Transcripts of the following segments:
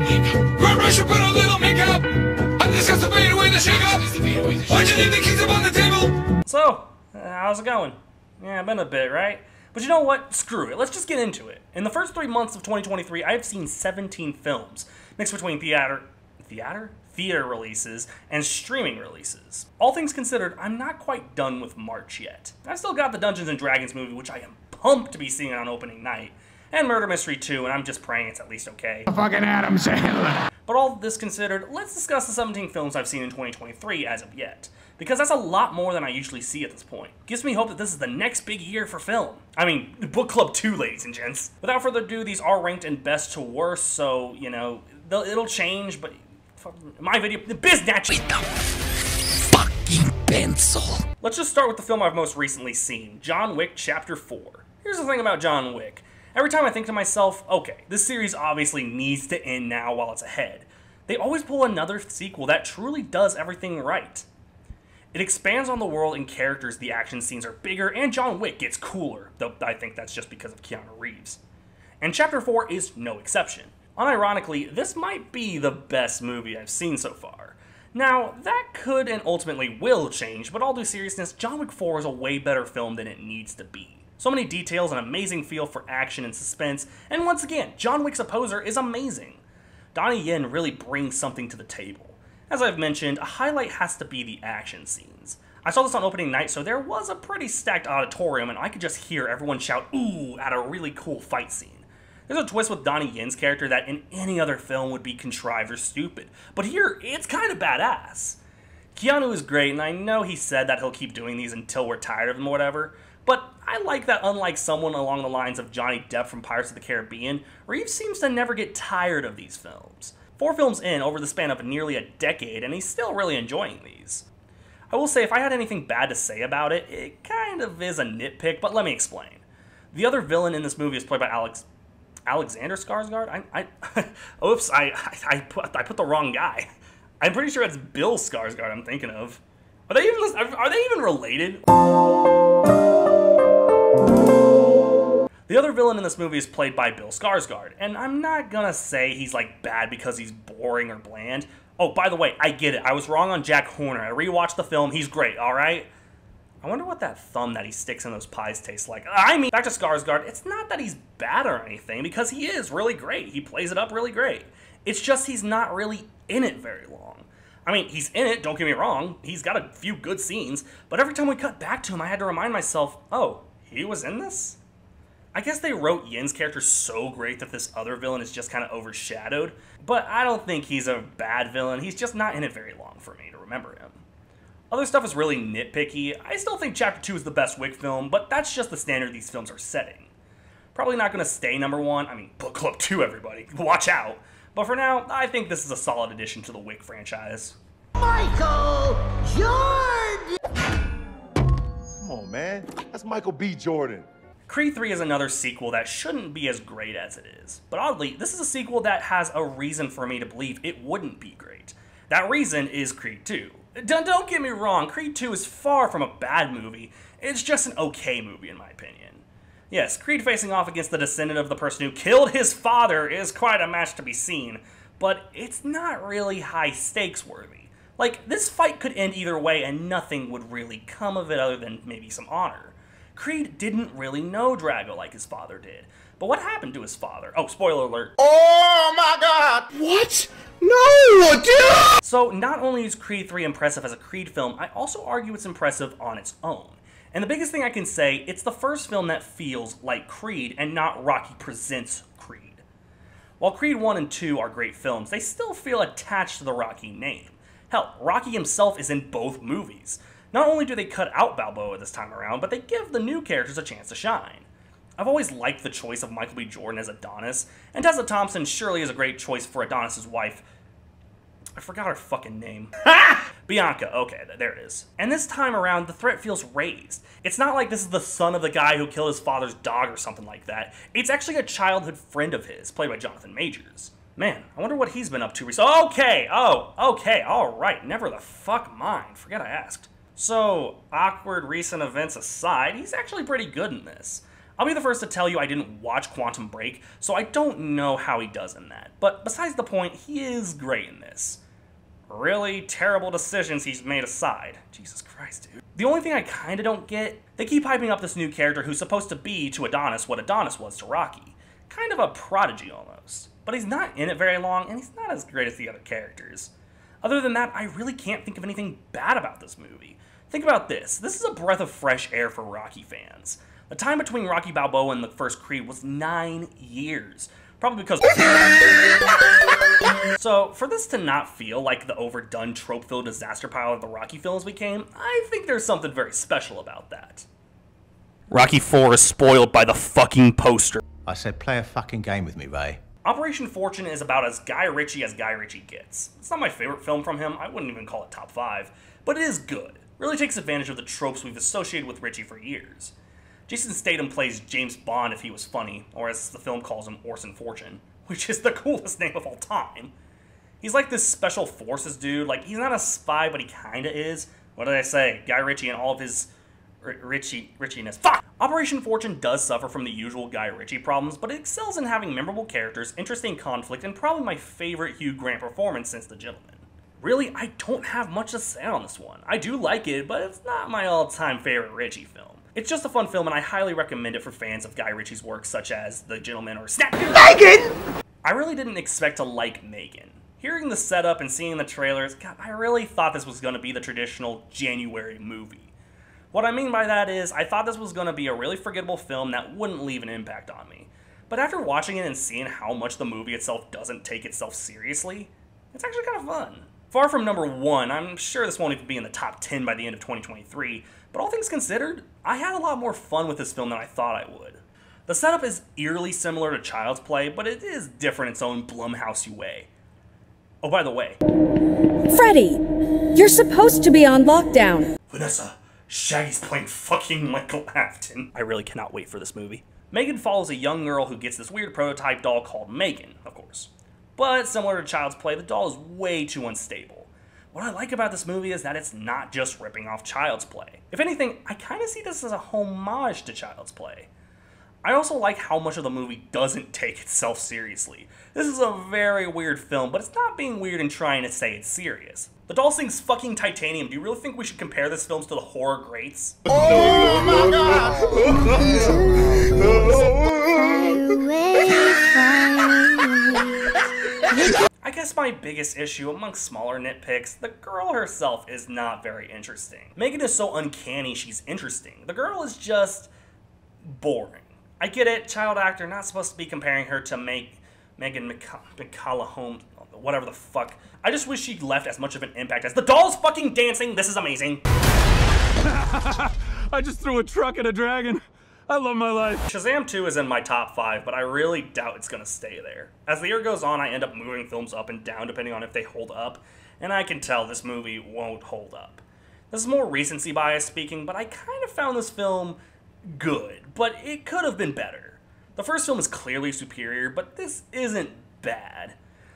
I should put a little makeup. I'm discussing the fade away the shake-up. Why'd you leave the keys up on the table? So, how's it going? Yeah, been a bit, right? But you know what? Screw it. Let's just get into it. In the first 3 months of 2023, I've seen 17 films, mixed between theater releases and streaming releases. All things considered, I'm not quite done with March yet. I've still got the Dungeons & Dragons movie, which I am pumped to be seeing on opening night, and Murder Mystery 2, and I'm just praying it's at least okay. Fucking Adam Sandler. But all this considered, let's discuss the 17 films I've seen in 2023 as of yet, because that's a lot more than I usually see at this point. Gives me hope that this is the next big year for film. I mean, Book Club 2, ladies and gents. Without further ado, these are ranked in best to worst, so, you know, it'll change, but my video, the biznatch with the fucking pencil. Let's just start with the film I've most recently seen, John Wick Chapter 4. Here's the thing about John Wick. Every time I think to myself, okay, this series obviously needs to end now while it's ahead, they always pull another sequel that truly does everything right. It expands on the world and characters, the action scenes are bigger, and John Wick gets cooler, though I think that's just because of Keanu Reeves. And Chapter 4 is no exception. Unironically, this might be the best movie I've seen so far. Now, that could and ultimately will change, but all due seriousness, John Wick 4 is a way better film than it needs to be. So many details, an amazing feel for action and suspense, and once again, John Wick's opposer is amazing. Donnie Yen really brings something to the table. As I've mentioned, a highlight has to be the action scenes. I saw this on opening night, so there was a pretty stacked auditorium, and I could just hear everyone shout "ooh" at a really cool fight scene. There's a twist with Donnie Yen's character that in any other film would be contrived or stupid, but here, it's kind of badass. Keanu is great, and I know he said that he'll keep doing these until we're tired of him or whatever, but I like that unlike someone along the lines of Johnny Depp from Pirates of the Caribbean, Reeves seems to never get tired of these films. 4 films in over the span of nearly a decade, and he's still really enjoying these. I will say, if I had anything bad to say about it, it kind of is a nitpick, but let me explain. The other villain in this movie is played by Alexander Skarsgård? Oops, I put the wrong guy. I'm pretty sure it's Bill Skarsgård I'm thinking of. Are they even related? The other villain in this movie is played by Bill Skarsgård, and I'm not gonna say he's like bad because he's boring or bland. Oh, by the way, I get it. I was wrong on Jack Horner. I rewatched the film. He's great, alright? I wonder what that thumb that he sticks in those pies tastes like. I mean, back to Skarsgård, it's not that he's bad or anything, because he is really great. He plays it up really great. It's just he's not really in it very long. I mean, he's in it, don't get me wrong. He's got a few good scenes, but every time we cut back to him, I had to remind myself, oh, he was in this? I guess they wrote Yen's character so great that this other villain is just kind of overshadowed, but I don't think he's a bad villain. He's just not in it very long for me to remember him. Other stuff is really nitpicky. I still think Chapter 2 is the best Wick film, but that's just the standard these films are setting. Probably not going to stay #1. I mean, Book Club 2, everybody. Watch out. But for now, I think this is a solid addition to the Wick franchise. Michael Jordan! Come on, man. That's Michael B. Jordan. Creed 3 is another sequel that shouldn't be as great as it is. But oddly, this is a sequel that has a reason for me to believe it wouldn't be great. That reason is Creed 2. Don't get me wrong, Creed 2 is far from a bad movie. It's just an okay movie in my opinion. Yes, Creed facing off against the descendant of the person who killed his father is quite a match to be seen, but it's not really high stakes worthy. Like, this fight could end either way and nothing would really come of it other than maybe some honor. Creed didn't really know Drago like his father did. But what happened to his father? Oh, spoiler alert. Oh my God! What? No, dude! So not only is Creed 3 impressive as a Creed film, I also argue it's impressive on its own. And the biggest thing I can say, it's the first film that feels like Creed and not Rocky Presents Creed. While Creed 1 and 2 are great films, they still feel attached to the Rocky name. Hell, Rocky himself is in both movies. Not only do they cut out Balboa this time around, but they give the new characters a chance to shine. I've always liked the choice of Michael B. Jordan as Adonis, and Tessa Thompson surely is a great choice for Adonis' wife. I forgot her fucking name. Bianca, okay, there it is. And this time around, the threat feels raised. It's not like this is the son of the guy who killed his father's dog or something like that. It's actually a childhood friend of his, played by Jonathan Majors. Man, I wonder what he's been up to recently. Okay, alright, never the fuck mind. Forget I asked. So, awkward recent events aside, he's actually pretty good in this. I'll be the first to tell you I didn't watch Quantum Break, so I don't know how he does in that. But besides the point, he is great in this. Really terrible decisions he's made aside. Jesus Christ, dude. The only thing I kinda don't get, they keep hyping up this new character who's supposed to be to Adonis what Adonis was to Rocky. Kind of a prodigy almost. But he's not in it very long, and he's not as great as the other characters. Other than that, I really can't think of anything bad about this movie. Think about this. This is a breath of fresh air for Rocky fans. The time between Rocky Balboa and the first Creed was 9 years. Probably because... So, for this to not feel like the overdone trope-filled disaster pile of the Rocky films became, I think there's something very special about that. Rocky IV is spoiled by the fucking poster. I said play a fucking game with me, Ray. Operation Fortune is about as Guy Ritchie gets. It's not my favorite film from him, I wouldn't even call it top 5, but it is good. Really takes advantage of the tropes we've associated with Ritchie for years. Jason Statham plays James Bond if he was funny, or as the film calls him, Orson Fortune, which is the coolest name of all time. He's like this special forces dude, like he's not a spy, but he kinda is. What did I say? Guy Ritchie and all of his Ritchie-ness. Fuck! Operation Fortune does suffer from the usual Guy Ritchie problems, but it excels in having memorable characters, interesting conflict, and probably my favorite Hugh Grant performance since The Gentleman. Really, I don't have much to say on this one. I do like it, but it's not my all-time favorite Ritchie film. It's just a fun film, and I highly recommend it for fans of Guy Ritchie's work, such as The Gentleman or Snap. MAKIN! I really didn't expect to like MAKIN. Hearing the setup and seeing the trailers, God, I really thought this was going to be the traditional January movie. What I mean by that is, I thought this was going to be a really forgettable film that wouldn't leave an impact on me. But after watching it and seeing how much the movie itself doesn't take itself seriously, it's actually kind of fun. Far from number 1, I'm sure this won't even be in the top 10 by the end of 2023, but all things considered, I had a lot more fun with this film than I thought I would. The setup is eerily similar to Child's Play, but it is different in its own Blumhouse-y way. Oh, by the way. Freddy, you're supposed to be on lockdown. Vanessa, Shaggy's playing fucking Michael Afton. I really cannot wait for this movie. Megan follows a young girl who gets this weird prototype doll called Megan, of course. But similar to Child's Play, the doll is way too unstable. What I like about this movie is that it's not just ripping off Child's Play. If anything, I kind of see this as a homage to Child's Play. I also like how much of the movie doesn't take itself seriously. This is a very weird film, but it's not being weird and trying to say it's serious. The doll sings fucking Titanium. Do you really think we should compare this film to the horror greats? Oh my God! I guess my biggest issue, amongst smaller nitpicks, the girl herself is not very interesting. Megan is so uncanny she's interesting. The girl is just boring. I get it, child actor, not supposed to be comparing her to Megan McCallum, whatever the fuck. I just wish she left as much of an impact as the doll's fucking dancing. This is amazing. I just threw a truck at a dragon. I love my life. Shazam 2 is in my top 5, but I really doubt it's gonna stay there. As the year goes on, I end up moving films up and down depending on if they hold up, and I can tell this movie won't hold up. This is more recency bias speaking, but I kind of found this film good, but it could have been better. The first film is clearly superior, but this isn't bad.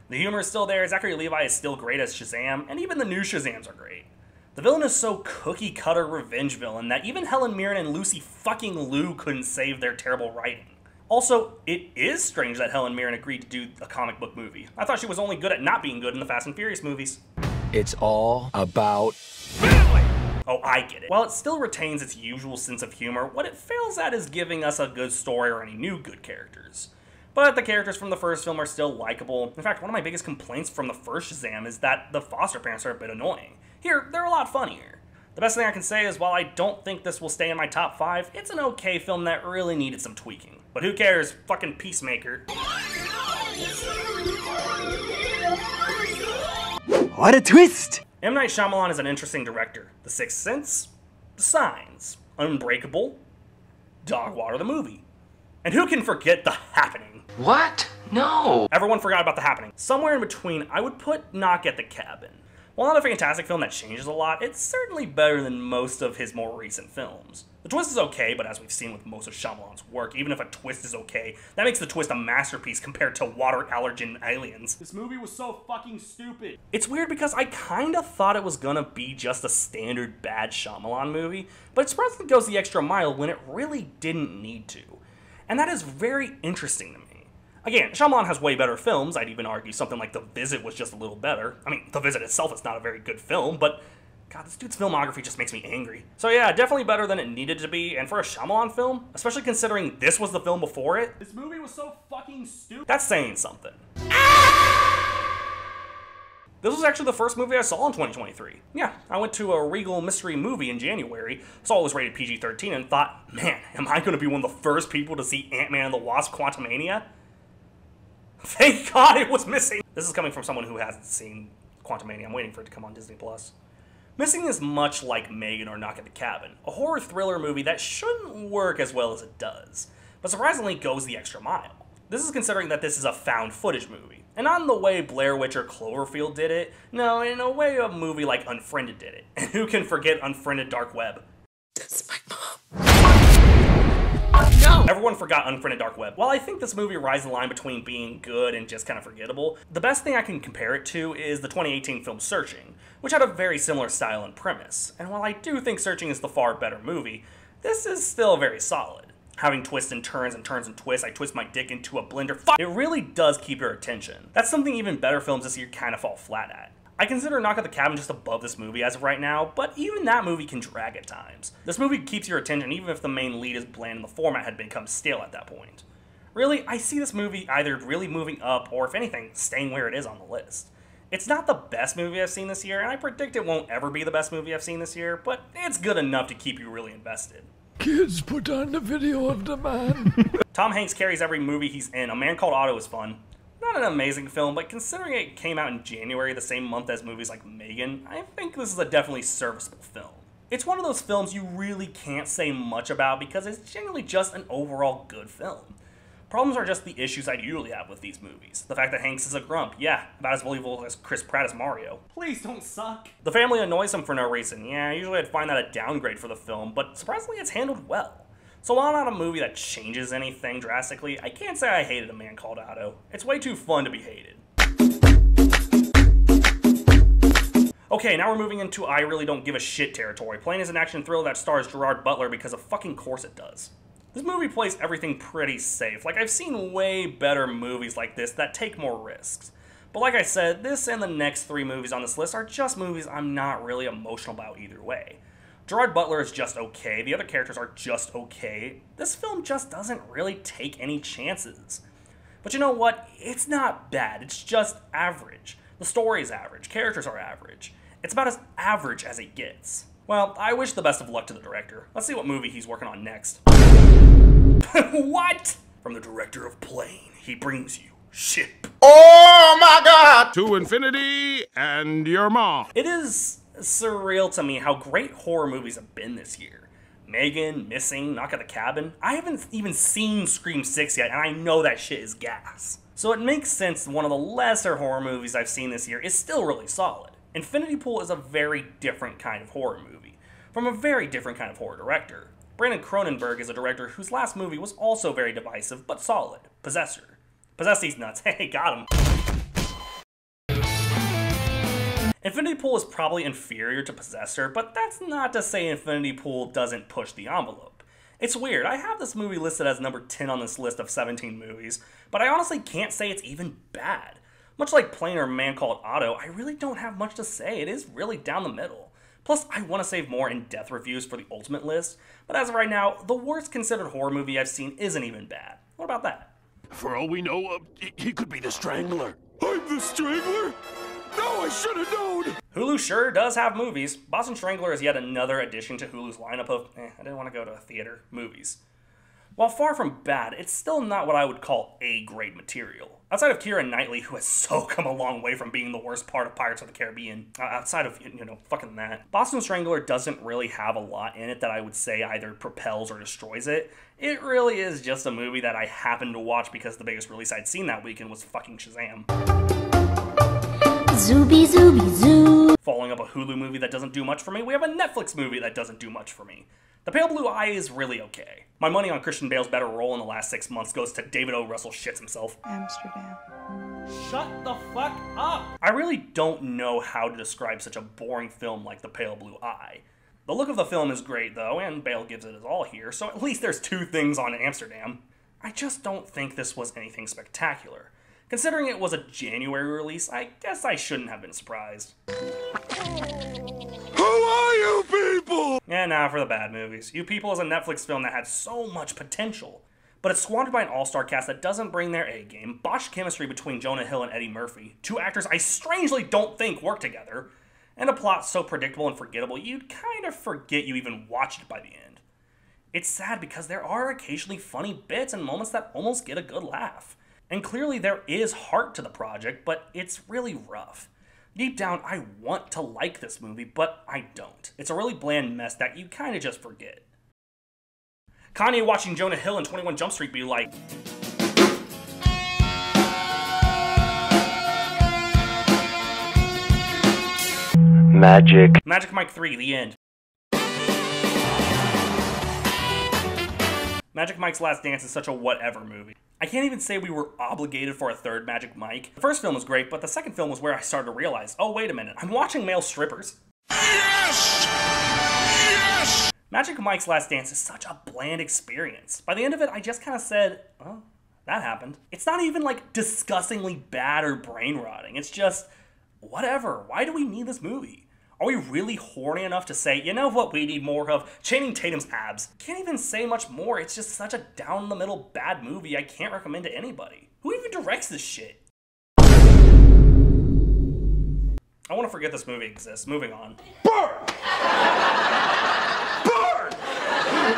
The humor is still there, Zachary Levi is still great as Shazam, and even the new Shazams are great. The villain is so cookie-cutter revenge villain that even Helen Mirren and Lucy fucking Liu couldn't save their terrible writing. Also, it is strange that Helen Mirren agreed to do a comic book movie. I thought she was only good at not being good in the Fast and Furious movies. It's all about family! Oh, I get it. While it still retains its usual sense of humor, what it fails at is giving us a good story or any new good characters. But the characters from the first film are still likable. In fact, one of my biggest complaints from the first Shazam is that the foster parents are a bit annoying. Here, they're a lot funnier. The best thing I can say is while I don't think this will stay in my top 5, it's an okay film that really needed some tweaking. But who cares? Fucking Peacemaker. what a twist! M. Night Shyamalan is an interesting director. The Sixth Sense, The Signs, Unbreakable, Dogwater the movie. And who can forget The Happening? What? No! Everyone forgot about The Happening. Somewhere in between, I would put Knock at the Cabin. While not a fantastic film that changes a lot, it's certainly better than most of his more recent films. The twist is okay, but as we've seen with most of Shyamalan's work, even if a twist is okay, that makes the twist a masterpiece compared to water allergen aliens. This movie was so fucking stupid. It's weird because I kinda thought it was gonna be just a standard bad Shyamalan movie, but it surprisingly goes the extra mile when it really didn't need to. And that is very interesting to me. Again, Shyamalan has way better films. I'd even argue something like The Visit was just a little better. I mean, The Visit itself is not a very good film, but God, this dude's filmography just makes me angry. So yeah, definitely better than it needed to be, and for a Shyamalan film, especially considering this was the film before it, This movie was so fucking stupid. that's saying something. This was actually the first movie I saw in 2023. Yeah, I went to a Regal mystery movie in January, saw it was rated PG-13, and thought, man, am I gonna be one of the first people to see Ant-Man and the Wasp: Quantumania? Thank God it was missing. This is coming from someone who hasn't seen Quantumania. I'm waiting for it to come on Disney+. Missing is much like Megan or Knock at the Cabin, a horror thriller movie that shouldn't work as well as it does, but surprisingly goes the extra mile. This is considering that this is a found footage movie, and not in the way Blair Witch or Cloverfield did it, no, in a way a movie like Unfriended did it. And who can forget Unfriended Dark Web? That's my mom. No! Everyone forgot Unfriended Dark Web. While I think this movie rides the line between being good and just kind of forgettable, the best thing I can compare it to is the 2018 film Searching, which had a very similar style and premise. And while I do think Searching is the far better movie, this is still very solid. Having twists and turns and twists, I twist my dick into a blender. Fuck! It really does keep your attention. That's something even better films this year kind of fall flat at. I consider Knock at the Cabin just above this movie as of right now, but even that movie can drag at times. This movie keeps your attention even if the main lead is bland and the format had become stale at that point. Really, I see this movie either really moving up or, if anything, staying where it is on the list. It's not the best movie I've seen this year, and I predict it won't ever be the best movie I've seen this year, but it's good enough to keep you really invested. Kids, put on the video of the man. Tom Hanks carries every movie he's in. A Man Called Otto is fun. Not an amazing film, but considering it came out in January, the same month as movies like Megan, I think this is a definitely serviceable film. It's one of those films you really can't say much about because it's generally just an overall good film. Problems are just the issues I usually have with these movies. The fact that Hanks is a grump, yeah, about as believable as Chris Pratt as Mario. Please don't suck. The family annoys him for no reason. Yeah, usually I'd find that a downgrade for the film, but surprisingly it's handled well. So while not a movie that changes anything drastically, I can't say I hated A Man Called Otto. It's way too fun to be hated. Okay, now we're moving into I really don't give a shit territory. Plain is an action thriller that stars Gerard Butler because of fucking course it does. This movie plays everything pretty safe. Like, I've seen way better movies like this that take more risks. But like I said, this and the next 3 movies on this list are just movies I'm not really emotional about either way. Gerard Butler is just okay, the other characters are just okay. This film just doesn't really take any chances. But you know what? It's not bad, it's just average. The story is average, characters are average. It's about as average as it gets. Well, I wish the best of luck to the director. Let's see what movie he's working on next. What? From the director of Plane, he brings you Ship. Oh my God! To infinity and your mom. It is surreal to me how great horror movies have been this year. Megan, Missing, Knock at the Cabin. I haven't even seen Scream 6 yet, and I know that shit is gas. So it makes sense one of the lesser horror movies I've seen this year is still really solid. Infinity Pool is a very different kind of horror movie, from a very different kind of horror director. Brandon Cronenberg is a director whose last movie was also very divisive, but solid. Possessor. Possess these nuts. Hey, got him. Infinity Pool is probably inferior to Possessor, but that's not to say Infinity Pool doesn't push the envelope. It's weird, I have this movie listed as number 10 on this list of 17 movies, but I honestly can't say it's even bad. Much like Plane or Man Called Otto, I really don't have much to say, it is really down the middle. Plus, I want to save more in-depth reviews for the ultimate list, but as of right now, the worst considered horror movie I've seen isn't even bad. What about that? For all we know, he could be the Strangler. I'm the Strangler? No, I should have known! Hulu sure does have movies. Boston Strangler is yet another addition to Hulu's lineup of, I didn't want to go to a theater, movies. While far from bad, it's still not what I would call A-grade material. Outside of Keira Knightley, who has so come a long way from being the worst part of Pirates of the Caribbean, outside of, fucking that, Boston Strangler doesn't really have a lot in it that I would say either propels or destroys it. It really is just a movie that I happened to watch because the biggest release I'd seen that weekend was fucking Shazam. Zooby zooby zoo. Following up a Hulu movie that doesn't do much for me, we have a Netflix movie that doesn't do much for me. The Pale Blue Eye is really okay. My money on Christian Bale's better role in the last 6 months goes to David O. Russell shits himself. Amsterdam. Shut the fuck up! I really don't know how to describe such a boring film like The Pale Blue Eye. The look of the film is great though, and Bale gives it his all here, so at least there's 2 things on Amsterdam. I just don't think this was anything spectacular. Considering it was a January release, I guess I shouldn't have been surprised. Who are you people? And now for the bad movies. You People is a Netflix film that had so much potential, but it's squandered by an all-star cast that doesn't bring their A game, botched chemistry between Jonah Hill and Eddie Murphy, two actors I strangely don't think work together, and a plot so predictable and forgettable you'd kind of forget you even watched it by the end. It's sad because there are occasionally funny bits and moments that almost get a good laugh. And clearly there is heart to the project, but it's really rough. Deep down, I want to like this movie, but I don't. It's a really bland mess that you kind of just forget. Kanye watching Jonah Hill in 21 Jump Street be like, Magic. Magic Mike 3, the end. Magic Mike's Last Dance is such a whatever movie. I can't even say we were obligated for a third Magic Mike. The first film was great, but the second film was where I started to realize, oh wait a minute, I'm watching male strippers. Yes! Yes! Magic Mike's Last Dance is such a bland experience. By the end of it, I just kind of said, oh, that happened. It's not even like disgustingly bad or brain rotting. It's just, whatever. Why do we need this movie? Are we really horny enough to say, you know what we need more of? Channing Tatum's abs. Can't even say much more. It's just such a down-the-middle bad movie I can't recommend to anybody. Who even directs this shit? I want to forget this movie exists. Moving on. Burn! Burn!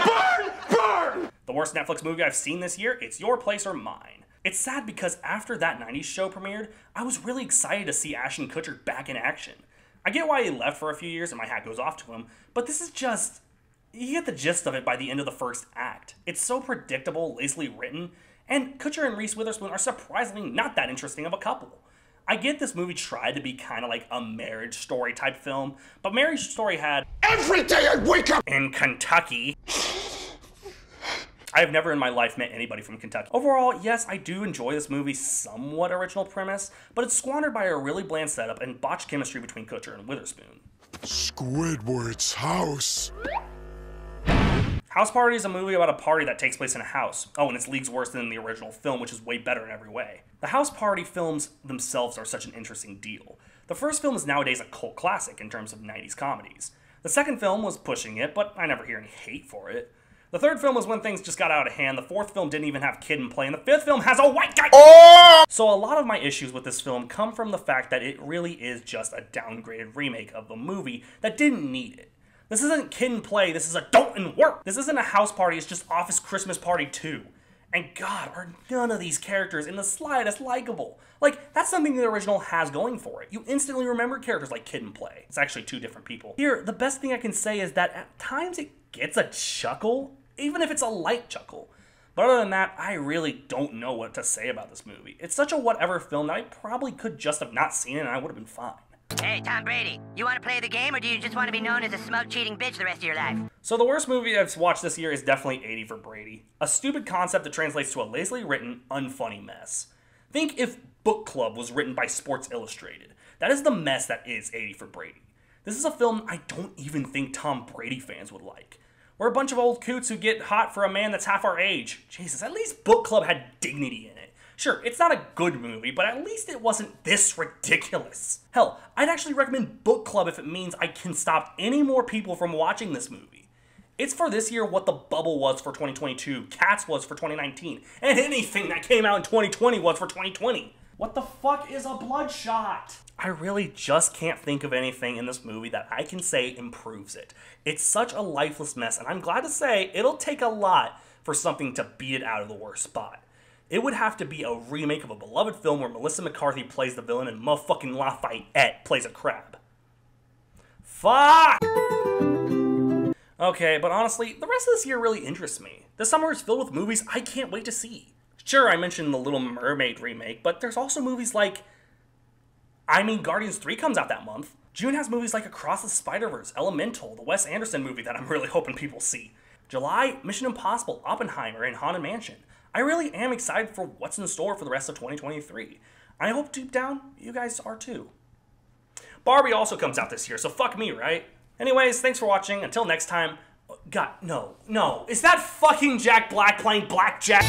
Burn! Burn! The worst Netflix movie I've seen this year, It's Your Place or Mine. It's sad because after that 90s show premiered, I was really excited to see Ashton Kutcher back in action. I get why he left for a few years and my hat goes off to him, but this is just... You get the gist of it by the end of the first act. It's so predictable, lazily written, and Kutcher and Reese Witherspoon are surprisingly not that interesting of a couple. I get this movie tried to be kind of like a Marriage Story type film, but Marriage Story had... Every day I wake up in Kentucky. I have never in my life met anybody from Kentucky. Overall, yes, I do enjoy this movie's somewhat original premise, but it's squandered by a really bland setup and botched chemistry between Kutcher and Witherspoon. Squidward's house. House Party is a movie about a party that takes place in a house. Oh, and it's leagues worse than the original film, which is way better in every way. The House Party films themselves are such an interesting deal. The first film is nowadays a cult classic in terms of 90s comedies. The second film was pushing it, but I never hear any hate for it. The third film was when things just got out of hand, the fourth film didn't even have Kid in play, and the fifth film has a white guy! Oh! So a lot of my issues with this film come from the fact that it really is just a downgraded remake of the movie that didn't need it. This isn't Kid in Play, this is Adult in Work! This isn't a house party, it's just Office Christmas Party 2. And God, are none of these characters in the slightest likable. Like, that's something the original has going for it. You instantly remember characters like Kid in Play. It's actually two different people. Here, the best thing I can say is that at times it gets a chuckle, even if it's a light chuckle. But other than that, I really don't know what to say about this movie. It's such a whatever film that I probably could just have not seen it and I would have been fine. Hey, Tom Brady, you want to play the game or do you just want to be known as a smoke-cheating bitch the rest of your life? So the worst movie I've watched this year is definitely 80 for Brady. A stupid concept that translates to a lazily written, unfunny mess. Think if Book Club was written by Sports Illustrated. That is the mess that is 80 for Brady. This is a film I don't even think Tom Brady fans would like. We're a bunch of old coots who get hot for a man that's half our age. Jesus, at least Book Club had dignity in it. Sure, it's not a good movie, but at least it wasn't this ridiculous. Hell, I'd actually recommend Book Club if it means I can stop any more people from watching this movie. It's for this year what The Bubble was for 2022, Cats was for 2019, and anything that came out in 2020 was for 2020. What the fuck is a bloodshot? I really just can't think of anything in this movie that I can say improves it. It's such a lifeless mess, and I'm glad to say it'll take a lot for something to beat it out of the worst spot. It would have to be a remake of a beloved film where Melissa McCarthy plays the villain and motherfucking Lafayette plays a crab. Fuck! Okay, but honestly, the rest of this year really interests me. This summer is filled with movies I can't wait to see. Sure, I mentioned the Little Mermaid remake, but there's also movies like... Guardians 3 comes out that month. June has movies like Across the Spider-Verse, Elemental, the Wes Anderson movie that I'm really hoping people see. July, Mission Impossible, Oppenheimer, and Haunted Mansion. I really am excited for what's in store for the rest of 2023. I hope deep down, you guys are too. Barbie also comes out this year, so fuck me, right? Anyways, thanks for watching. Until next time, God, no. Is that fucking Jack Black playing Blackjack?